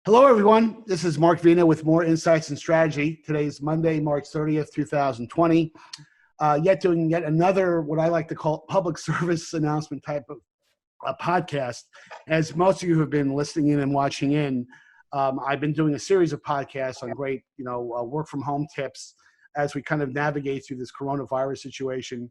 Hello, everyone. This is Mark Vina with More Insights and Strategy. Today is Monday, March 30th, 2020. Doing yet another, what I like to call public service announcement type of podcast. As most of you have been listening in and watching in, I've been doing a series of podcasts on great, work from home tips as we kind of navigate through this coronavirus situation.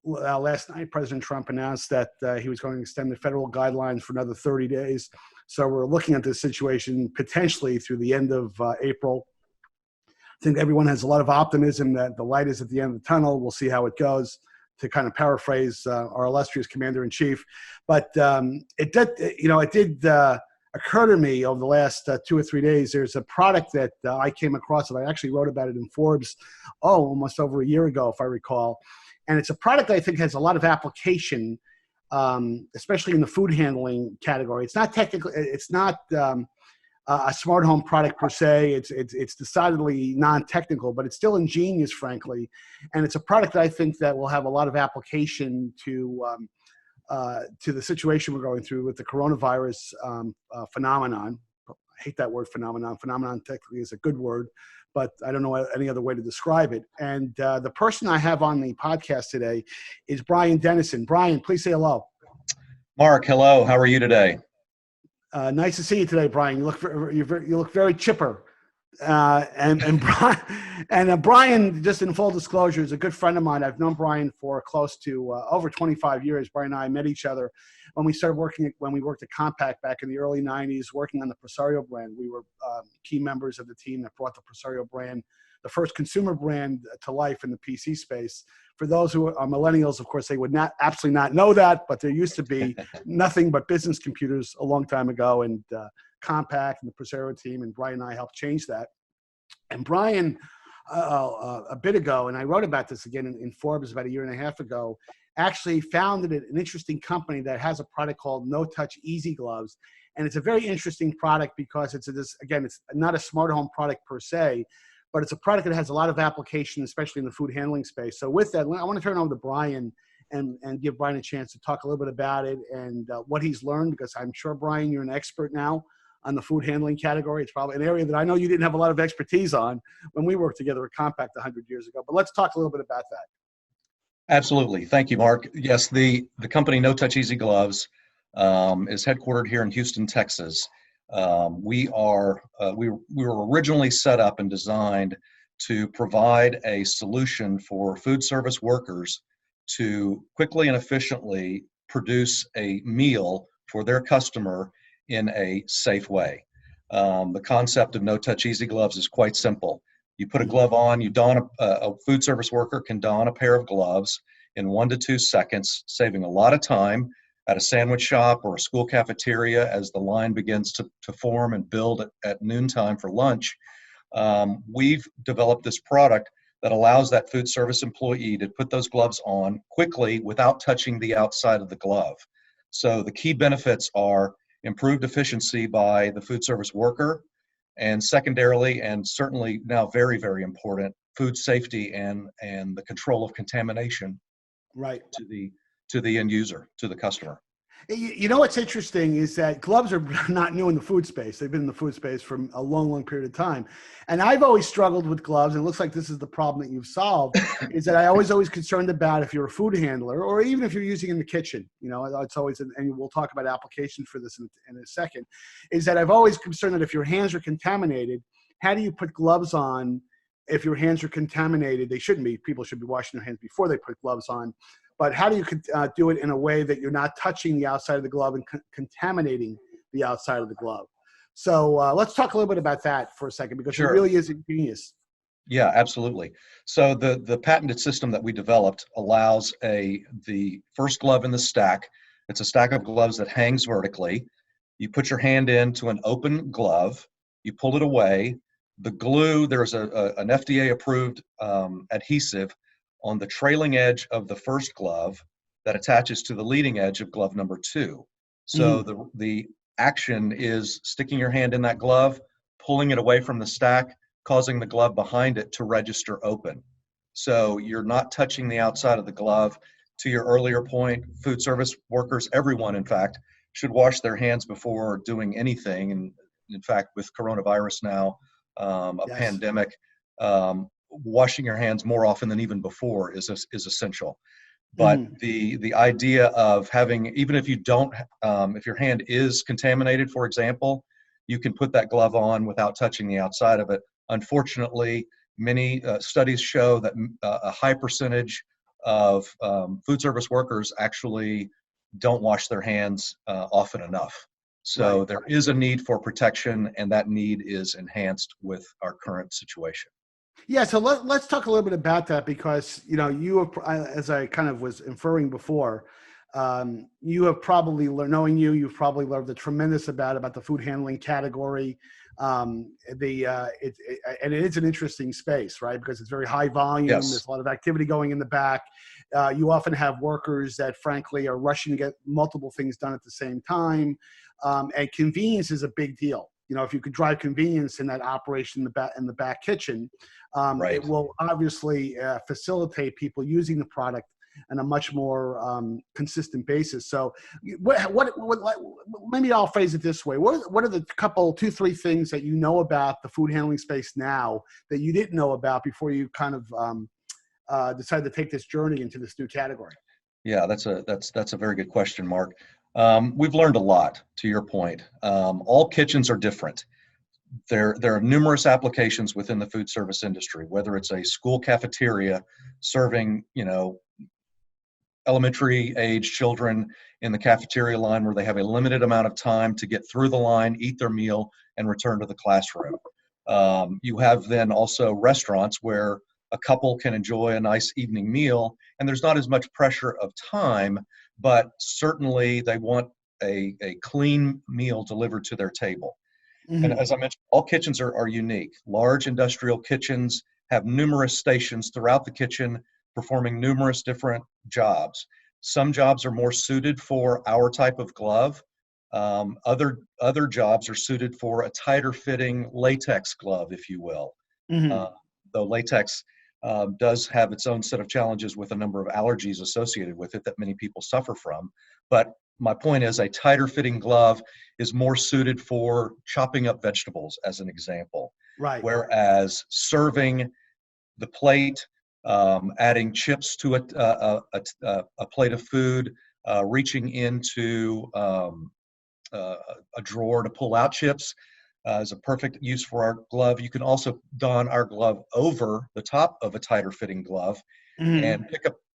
Last night, President Trump announced that he was going to extend the federal guidelines for another 30 days. So we're looking at this situation potentially through the end of April. I think everyone has a lot of optimism that the light is at the end of the tunnel. We'll see how it goes, to kind of paraphrase our illustrious commander-in-chief. But it did occur to me over the last 2 or 3 days. There's a product that I came across, and I actually wrote about it in Forbes, almost over a year ago, if I recall. And it's a product that I think has a lot of application, especially in the food handling category. It's not technically, it's not a smart home product per se. It's decidedly non-technical, but it's still ingenious, frankly. And it's a product that I think that will have a lot of application to the situation we're going through with the coronavirus phenomenon. I hate that word phenomenon. Phenomenon technically is a good word, but I don't know any other way to describe it. And the person I have on the podcast today is Brian Dennison. Brian, please say hello. Mark, hello. How are you today? Nice to see you today, Brian. You look very chipper. And Brian, just in full disclosure, is a good friend of mine. I've known Brian for close to over 25 years. Brian and I met each other when we worked at Compact back in the early 90s, working on the Presario brand. We were key members of the team that brought the Presario brand, the first consumer brand, to life in the PC space. For those who are millennials, of course, they would absolutely not know that, but there used to be nothing but business computers a long time ago, and Compact and the Presario team, and Brian and I helped change that. And Brian, a bit ago, and I wrote about this again in Forbes about a year and a half ago, actually founded an interesting company that has a product called No Touch Easy Gloves. And it's a very interesting product because it's not a smart home product per se, but it's a product that has a lot of application, especially in the food handling space. So with that, I want to turn it over to Brian and give Brian a chance to talk a little bit about it and what he's learned, because I'm sure, Brian, you're an expert now on the food handling category. It's probably an area that I know you didn't have a lot of expertise on when we worked together at Compact 100 years ago. But let's talk a little bit about that. Absolutely. Thank you, Mark. Yes, the company No Touch Easy Gloves is headquartered here in Houston, Texas. We were originally set up and designed to provide a solution for food service workers to quickly and efficiently produce a meal for their customer in a safe way. The concept of No Touch Easy Gloves is quite simple. You put a glove on, a food service worker can don a pair of gloves in 1 to 2 seconds, saving a lot of time at a sandwich shop or a school cafeteria as the line begins to form and build at noontime for lunch. We've developed this product that allows that food service employee to put those gloves on quickly without touching the outside of the glove. So the key benefits are improved efficiency by the food service worker, and secondarily, and certainly now very, very important, food safety and the control of contamination, right, to the end user, to the customer. You know what's interesting is that gloves are not new in the food space. They've been in the food space for a long, long period of time. And I've always struggled with gloves, and it looks like this is the problem that you've solved, is that I always concerned about, if you're a food handler, or even if you're using in the kitchen, it's always, and we'll talk about applications for this in a second, is that I've always concerned that if your hands are contaminated, how do you put gloves on if your hands are contaminated? They shouldn't be. People should be washing their hands before they put gloves on. But how do you do it in a way that you're not touching the outside of the glove and contaminating the outside of the glove? So let's talk a little bit about that for a second, because Sure. It really is ingenious. Yeah, absolutely. So the patented system that we developed allows the first glove in the stack. It's a stack of gloves that hangs vertically. You put your hand into an open glove, you pull it away. The glue, there's an FDA-approved adhesive on the trailing edge of the first glove that attaches to the leading edge of glove number 2. So the action is sticking your hand in that glove, pulling it away from the stack, causing the glove behind it to register open. So you're not touching the outside of the glove. To your earlier point, food service workers, everyone in fact, should wash their hands before doing anything, and in fact, with coronavirus now, a Yes. pandemic, washing your hands more often than even before is essential. But Mhm. the idea of having, even if you don't, if your hand is contaminated, for example, you can put that glove on without touching the outside of it. Unfortunately, many studies show that a high percentage of food service workers actually don't wash their hands often enough. Right. So there is a need for protection, and that need is enhanced with our current situation. Yeah, so let's talk a little bit about that because you have, as I kind of was inferring before, you have probably learned, knowing you've probably learned a tremendous about the food handling category. And it is an interesting space, right? Because it's very high volume. Yes. There's a lot of activity going in the back. You often have workers that, frankly, are rushing to get multiple things done at the same time, and convenience is a big deal. If you could drive convenience in that operation in the back kitchen, Right. it will obviously facilitate people using the product on a much more consistent basis. So, maybe I'll phrase it this way: what are the two, three things that you know about the food handling space now that you didn't know about before you kind of decided to take this journey into this new category? Yeah, that's a very good question, Mark. We've learned a lot, to your point. All kitchens are different. There are numerous applications within the food service industry, whether it's a school cafeteria serving, elementary age children in the cafeteria line where they have a limited amount of time to get through the line, eat their meal, and return to the classroom. You have then also restaurants where a couple can enjoy a nice evening meal, and there's not as much pressure of time, but certainly they want a clean meal delivered to their table. And Mm-hmm. as I mentioned, all kitchens are unique. Large industrial kitchens have numerous stations throughout the kitchen performing numerous different jobs. Some jobs are more suited for our type of glove. Other jobs are suited for a tighter fitting latex glove, if you will. Mm-hmm. Uh, though latex does have its own set of challenges with a number of allergies associated with it that many people suffer from. But my point is, a tighter fitting glove is more suited for chopping up vegetables, as an example. Right. Whereas serving the plate, adding chips to a plate of food, reaching into a drawer to pull out chips is a perfect use for our glove. You can also don our glove over the top of a tighter fitting glove Mm-hmm. and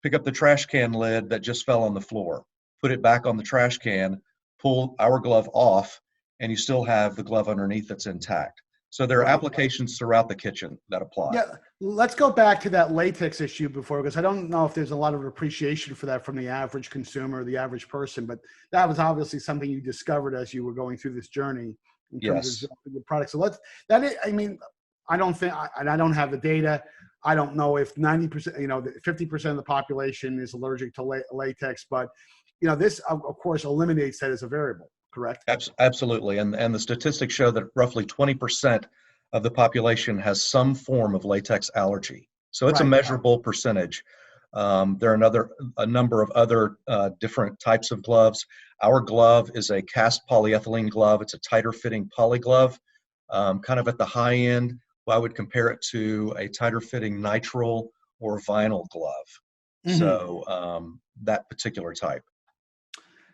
pick up the trash can lid that just fell on the floor. Put it back on the trash can, pull our glove off, and you still have the glove underneath that's intact. So there are Right. applications throughout the kitchen that apply. Yeah, let's go back to that latex issue before, because I don't know if there's a lot of appreciation for that from the average consumer, the average person, but that was obviously something you discovered as you were going through this journey in terms of Yes. the product. So I mean, I don't think, and I don't have the data. I don't know if 90%, 50% of the population is allergic to latex, but this of course eliminates that as a variable, correct? Absolutely. And the statistics show that roughly 20% of the population has some form of latex allergy. So it's a Right. measurable percentage. There are a number of other different types of gloves. Our glove is a cast polyethylene glove. It's a tighter fitting poly glove, kind of at the high end. I would compare it to a tighter fitting nitrile or vinyl glove. Mm-hmm. So that particular type.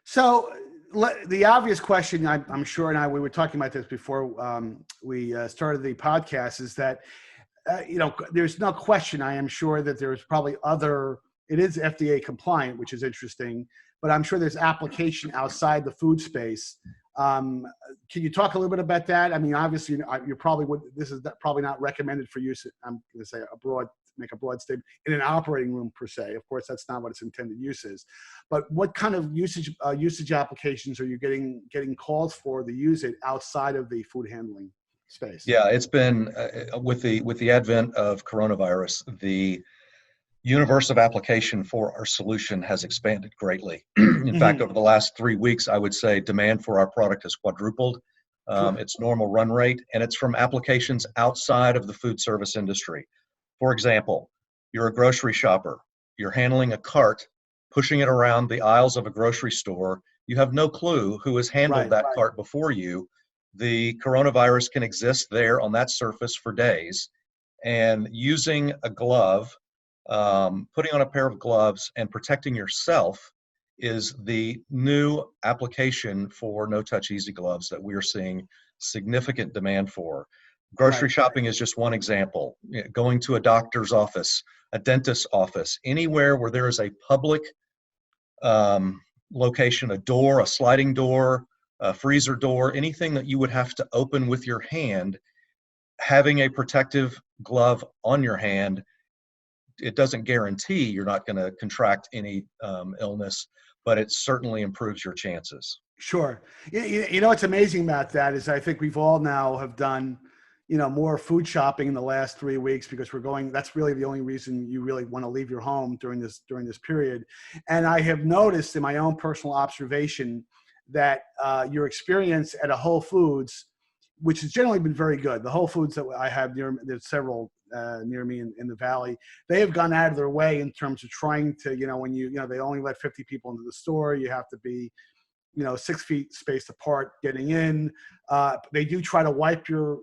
So the obvious question, I'm sure, and we were talking about this before we started the podcast, is that there's no question. I am sure that there's probably it is FDA compliant, which is interesting, but I'm sure there's application outside the food space. Can you talk a little bit about that? I mean, obviously, you probably would. This is probably not recommended for use. I'm going to say make a broad statement in an operating room per se. Of course, that's not what its intended use is. But what kind of usage applications are you getting calls for to use it outside of the food handling space? Yeah, it's been with the advent of coronavirus, the universe of application for our solution has expanded greatly. In fact, Mm-hmm. over the last 3 weeks, I would say demand for our product has quadrupled its normal run rate, and it's from applications outside of the food service industry. For example, you're a grocery shopper, you're handling a cart, pushing it around the aisles of a grocery store. You have no clue who has handled Right. that cart before you. the coronavirus can exist there on that surface for days. And using a glove, putting on a pair of gloves and protecting yourself is the new application for No Touch Easy gloves that we are seeing significant demand for. Grocery Right. shopping is just one example. Going to a doctor's office, a dentist's office, anywhere where there is a public location, a door, a sliding door, a freezer door, anything that you would have to open with your hand, having a protective glove on your hand, it doesn't guarantee you're not going to contract any illness, but it certainly improves your chances. Sure. You know what's amazing about that is I think we've all now have done, more food shopping in the last 3 weeks because we're going. That's really the only reason you really want to leave your home during this period. And I have noticed in my own personal observation that your experience at a Whole Foods, which has generally been very good. The Whole Foods that I have there's several near me in the valley. They have gone out of their way in terms of trying to, when they only let 50 people into the store. You have to be, 6 feet spaced apart getting in. They do try to wipe your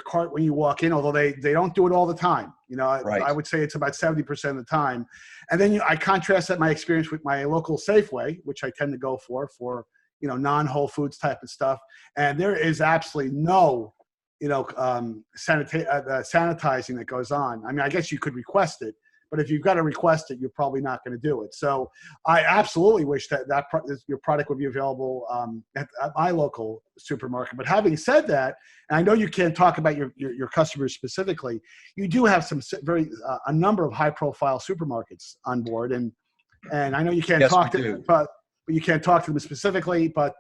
cart when you walk in, although they don't do it all the time. Right. I would say it's about 70% of the time. And then I contrast that my experience with my local Safeway, which I tend to go for non-Whole Foods type of stuff. And there is absolutely no, sanitizing that goes on. I mean, I guess you could request it, but if you've got to request it, you're probably not going to do it. So I absolutely wish that your product would be available at my local supermarket. But having said that, and I know you can't talk about your customers specifically, you do have some a number of high-profile supermarkets on board, and I know you can't talk to them, but you can't talk to them specifically. But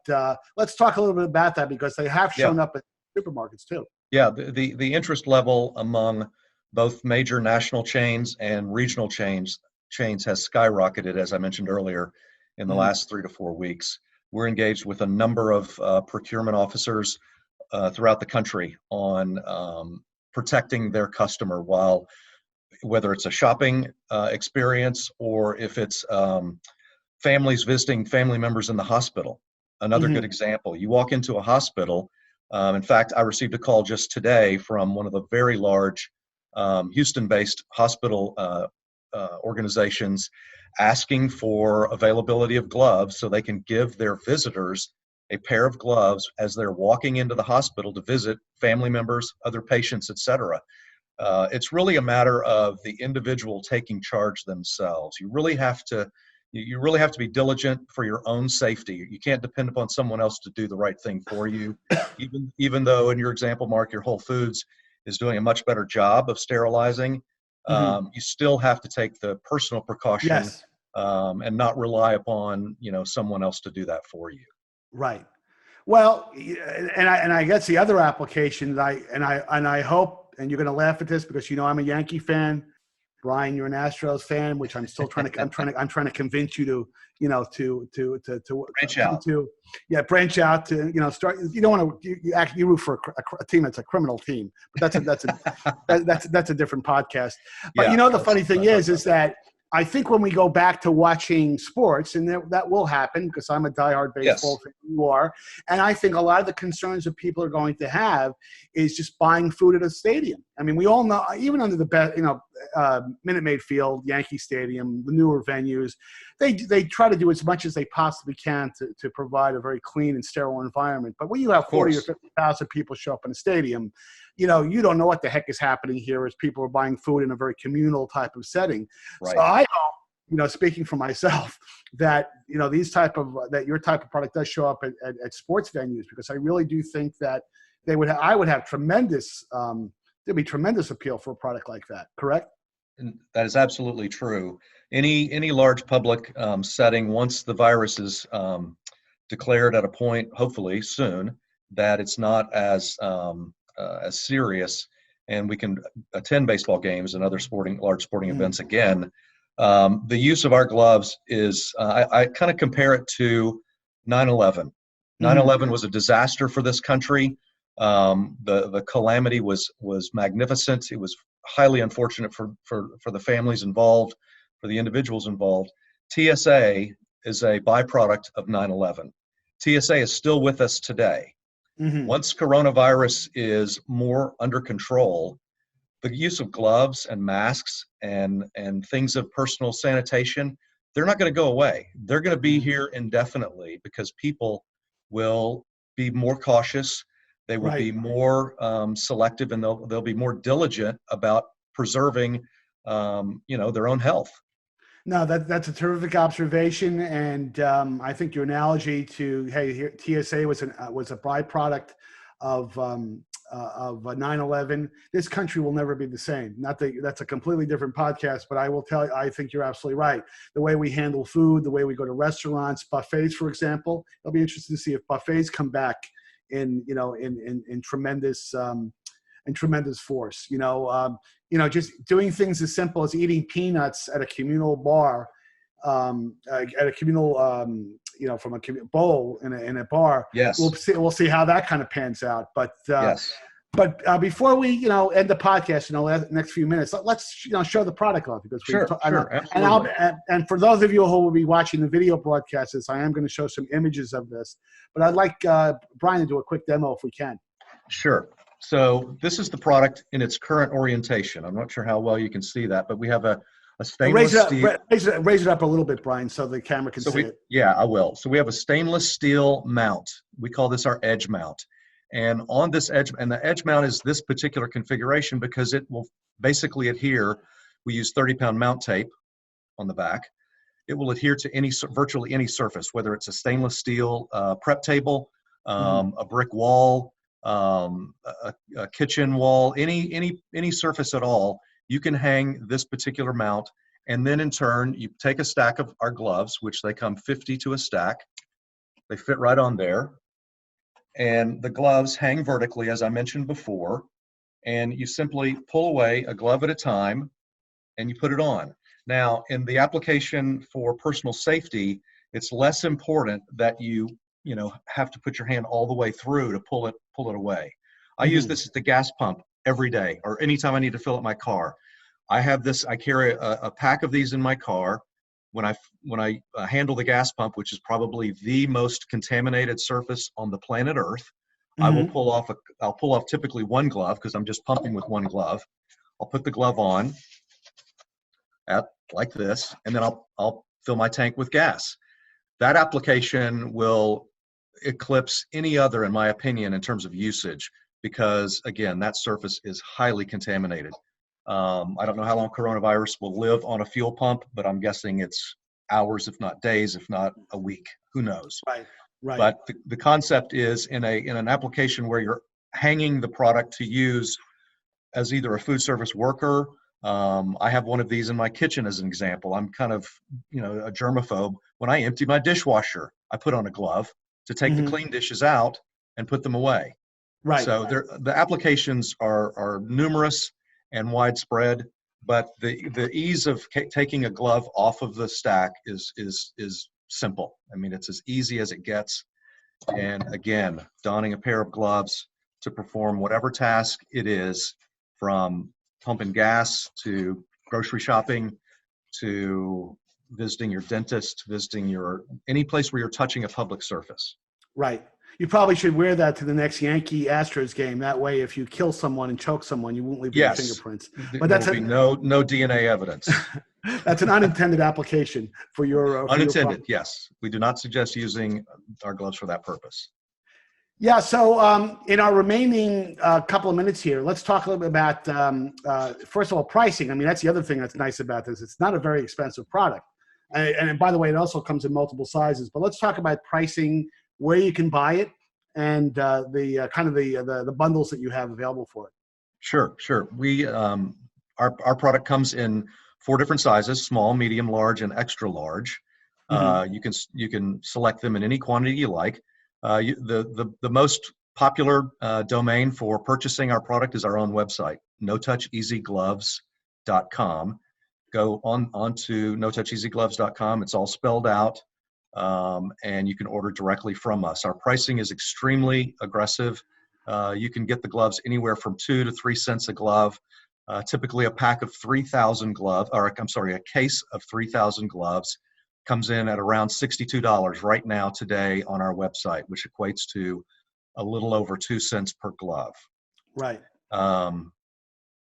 let's talk a little bit about that because they have shown up at supermarkets too. Yeah, the interest level among both major national chains and regional chains has skyrocketed, as I mentioned earlier, in the last 3 to 4 weeks. We're engaged with a number of procurement officers throughout the country on protecting their customer, whether it's a shopping experience or if it's families visiting family members in the hospital. Another good example, you walk into a hospital. In fact, I received a call just today from one of the very large Houston-based hospital organizations asking for availability of gloves so they can give their visitors a pair of gloves as they're walking into the hospital to visit family members, other patients, etc. It's really a matter of the individual taking charge themselves. You really have to be diligent for your own safety. You can't depend upon someone else to do the right thing for you. Even though in your example, Mark, your Whole Foods is doing a much better job of sterilizing, you still have to take the personal precaution and not rely upon someone else to do that for you. Right. Well, and I guess the other application I hope, and you're going to laugh at this because I'm a Yankee fan. Brian, you're an Astros fan, which I'm still trying to convince you to branch out. Branch out to start. You don't want to you root for a team that's a criminal team, but that's a different podcast. But the funny thing is that I think when we go back to watching sports, and that will happen because I'm a diehard baseball fan, you are, and I think a lot of the concerns that people are going to have is just buying food at a stadium. I mean, we all know, even under the best, Minute Maid Field, Yankee Stadium, the newer venues, they try to do as much as they possibly can to provide a very clean and sterile environment. But when you have 40 or 50,000 people show up in a stadium, you don't know what the heck is happening here as people are buying food in a very communal type of setting. Right. So I hope, speaking for myself, that, that your type of product does show up at sports venues, because I really do think that I would have tremendous, there'd be tremendous appeal for a product like that. Correct? And that is absolutely true. Any large public setting, once the virus is declared at a point, hopefully soon, that it's not as serious, and we can attend baseball games and other large sporting events again. The use of our gloves is, I kind of compare it to 9/11. 9/11 was a disaster for this country. The calamity was magnificent. It was highly unfortunate for the families involved, for the individuals involved. TSA is a byproduct of 9/11. TSA is still with us today. Hmm. Once coronavirus is more under control, the use of gloves and masks and things of personal sanitation, they're not going to go away. They're going to be here indefinitely because people will be more cautious. They will Right. be more selective, and they'll be more diligent about preserving, their own health. No, that's a terrific observation, and I think your analogy to hey, here, TSA was a byproduct of 9/11. This country will never be the same. Not that that's a completely different podcast, but I will tell you, I think you're absolutely right. The way we handle food, the way we go to restaurants, buffets, for example. It'll be interesting to see if buffets come back in tremendous tremendous force. Just doing things as simple as eating peanuts at a communal bar, at a communal, from a bowl in a bar. Yes. We'll see how that kind of pans out. Yes. But before we end the podcast, next few minutes, let's show the product off because Sure, absolutely. And for those of you who will be watching the video broadcast, I am going to show some images of this. But I'd like Brian to do a quick demo if we can. Sure. So this is the product in its current orientation. I'm not sure how well you can see that, but we have a stainless steel. Raise it up a little bit, Brian, so the camera can see it. Yeah, I will. So we have a stainless steel mount. We call this our edge mount. And on this edge, and the edge mount is this particular configuration because it will basically adhere. We use 30-pound mount tape on the back. It will adhere to virtually any surface, whether it's a stainless steel prep table, a brick wall, a kitchen wall, any surface at all. You can hang this particular mount, and then in turn, you take a stack of our gloves, which they come 50 to a stack. They fit right on there. And the gloves hang vertically, as I mentioned before, and you simply pull away a glove at a time, and you put it on. Now, in the application for personal safety, it's less important that you have to put your hand all the way through to pull it away. I use this at the gas pump every day, or anytime I need to fill up my car. I carry a pack of these in my car. When I handle the gas pump, which is probably the most contaminated surface on the planet Earth, I will I'll pull off typically one glove because I'm just pumping with one glove. I'll put the glove on like this, and then I'll fill my tank with gas. That application will eclipse any other, in my opinion, in terms of usage, because again, that surface is highly contaminated. I don't know how long coronavirus will live on a fuel pump, but I'm guessing it's hours, if not days, if not a week. Who knows? Right. But the concept is in an application where you're hanging the product to use as either a food service worker. I have one of these in my kitchen as an example. I'm kind of, a germaphobe. When I empty my dishwasher, I put on a glove to take the clean dishes out and put them away. Right. So the applications are numerous and widespread, but the ease of taking a glove off of the stack is simple. I mean, it's as easy as it gets. And again, donning a pair of gloves to perform whatever task it is, from pumping gas to grocery shopping to visiting your dentist, visiting any place where you're touching a public surface. Right. You probably should wear that to the next Yankee Astros game. That way, if you kill someone and choke someone, you won't leave any fingerprints. But there will be no DNA evidence. That's an unintended application for your unintended. Yes, we do not suggest using our gloves for that purpose. Yeah. So in our remaining couple of minutes here, let's talk a little bit about first of all pricing. I mean, that's the other thing that's nice about this. It's not a very expensive product, and by the way, it also comes in multiple sizes. But let's talk about pricing, where you can buy it, and the bundles that you have available for it. Sure. We our product comes in 4 different sizes: small, medium, large, and extra large. You can select them in any quantity you like. The most popular domain for purchasing our product is our own website, notoucheasygloves.com. Go on to notoucheasygloves.com. It's all spelled out. And you can order directly from us. Our pricing is extremely aggressive. You can get the gloves anywhere from 2 to 3 cents a glove. Typically a pack of 3,000 gloves, a case of 3,000 gloves comes in at around $62 right now today on our website, which equates to a little over 2 cents per glove. Right.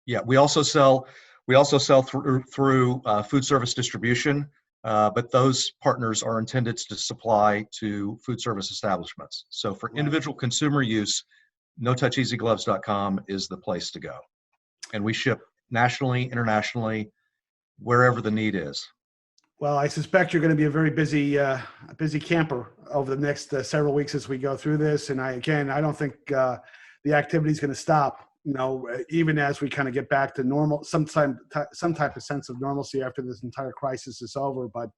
Yeah, we also sell through food service distribution, but those partners are intended to supply to food service establishments. So for individual consumer use, NoTouchEasyGloves.com is the place to go. And we ship nationally, internationally, wherever the need is. Well, I suspect you're going to be a very busy camper over the next several weeks as we go through this. And I don't think the activity is going to stop. Even as we kind of get back to normal, some type of sense of normalcy after this entire crisis is over. But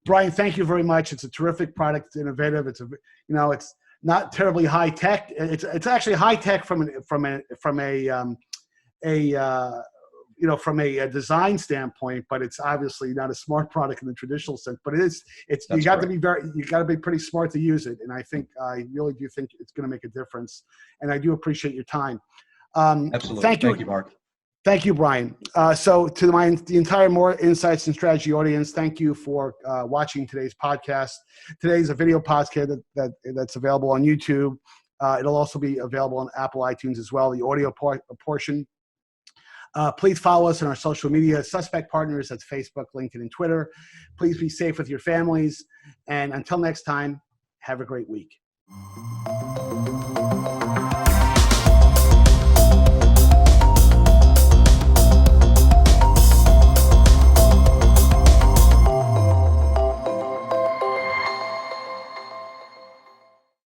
Brian, thank you very much. It's a terrific product. It's innovative. It's it's not terribly high tech. It's actually high tech from a design standpoint, but it's obviously not a smart product in the traditional sense. But you got to be pretty smart to use it. And I really do think it's going to make a difference. And I do appreciate your time. Absolutely. Thank you, Mark. Thank you, Brian. So to the entire Moor Insights and Strategy audience, thank you for watching today's podcast. Today's a video podcast that's available on YouTube. It'll also be available on Apple iTunes as well, the audio portion. Please follow us on our social media, Suspect Partners, that's Facebook, LinkedIn, and Twitter. Please be safe with your families. And until next time, have a great week.